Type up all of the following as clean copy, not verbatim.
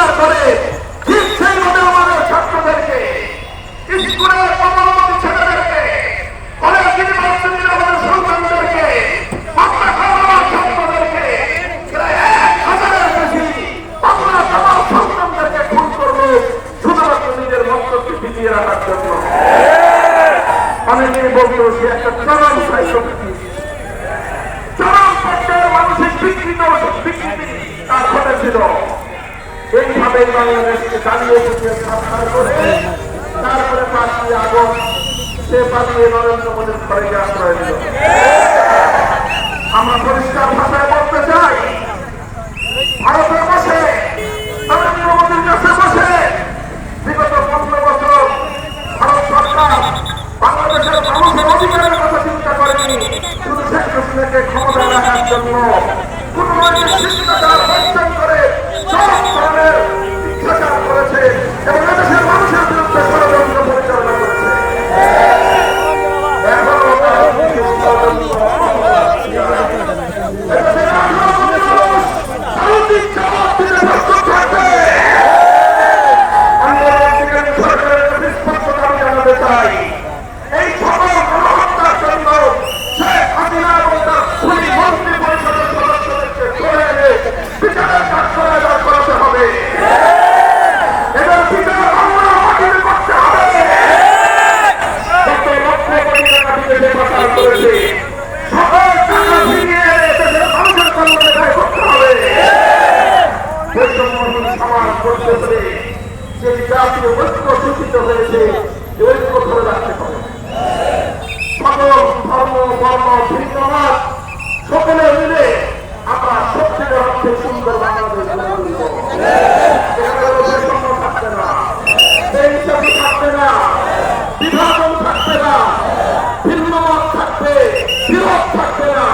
অস্বীকার করে ঠিক সেইভাবে আমাদের ছাত্রদেরকে, স্কুলের কর্মরত ছেলেদেরকে, কলেজ ইউনিভার্সিটির আমাদের সন্তানদেরকে, বাংলা খাওয়ার ছাত্রদেরকে, প্রায় 1000-এর বেশি বাংলা খাওয়ার সন্তানদেরকে খুন করবে শুধুমাত্র নিজের মন্তব্যকে টিকিয়ে রাখার জন্য। অনেকেই বলতো সে একটা চরম সাইকোপ্যাথি, চরম পর্যায়ের মানসিক বিকৃতি তার ঘটেছিল। এইভাবে বাংলাদেশকে চালিয়ে করে তারপরে 5ই আগস্ট সে পালিয়ে নরেন্দ্র মোদীর ঘরে আশ্রয় দিল। আমরা পরিষ্কার ভাষায় বলতে চাই, ভারতে বসে নরেন্দ্র মোদীর কাছে বসে বিগত 15 বছর ভারত সরকার বাংলাদেশের মানুষের অধিকারের কথা চিন্তা করেনি, শুধু শেখ হাসিনাকে ক্ষমতায় রাখার জন্য কোন শিক্ষাচার বঞ্চন করে সব ধরনের শিক্ষাচার করেছে এবং এদেশের মানুষের বিরুদ্ধে ষড়যন্ত্র পরিচালনা করেছে। যে জাতীয় ঐক্য সূচিত হয়েছে, ঐক্য ধরে রাখতে হবে। সকল ধর্ম, বর্ণ, ভিন্ন মত সকলে মিলে আমরা সত্যিকার অর্থে সুন্দর বাংলাদেশ থাকবে না, বেইনসাফি থাকবে না, বিভাজন থাকবে না, ভিন্ন মত থাকবে, বিরোধ থাকবে না,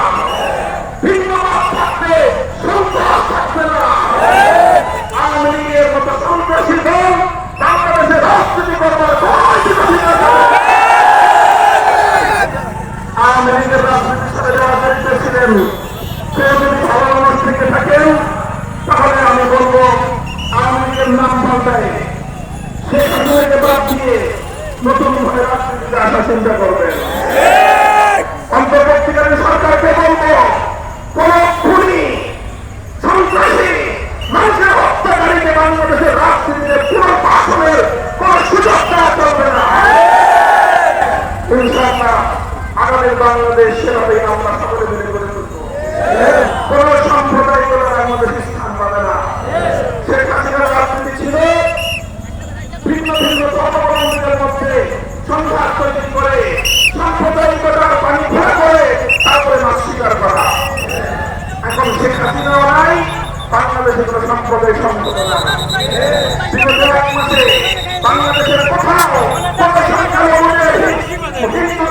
ভিন্ন মত থাকবে, সন্ত্রাস থাকবে না। আওয়ামী লীগের মতো সন্ত্রাসী দল বাংলাদেশে রাজনীতি করবার আওয়ামী লীগের রাজনীতির সাথে যারা জড়িত ছিলেন, কেউ যদি ভালো মানুষ থেকে থাকেন তাহলে আমি বলবো আওয়ামী লীগের নাম পাল্টায় শেখ হাসিনাকে বাদ দিয়ে নতুন ভাবে রাজনীতিতে আসা চিন্তা করবেন। অন্তর্বর্তীকালীন সরকারকে বলবো কোন খুনি, সন্ত্রাসী, মানুষের হত্যাকারীকে বাংলাদেশের রাজনীতিতে পুনর্বাসনের কোন সুযোগ দেওয়া চলবে না। ইনশাআল্লাহ আগামী বাংলাদেশ সেভাবেই আমরা সকলে মিলে গড়ে তুলব। কোন সাম্প্রদায়িকতার আমাদের স্থান পাবে না। শেখ হাসিনার রাজনীতি ছিল ভিন্ন ভিন্ন ধর্মাবলম্বীদের মধ্যে সংঘাত তৈরি করে সাম্প্রদায়িকতার পানি ঘোরা করে তারপরে মাছ স্বীকার করা। এখন শেখ হাসিনাও নাই, বাংলাদেশের কোন সম্প্রদায় সংগঠন নাই। বিগত 1 মাসে বাংলাদেশের কোথাও কোন সংখ্যালঘু হিন্দু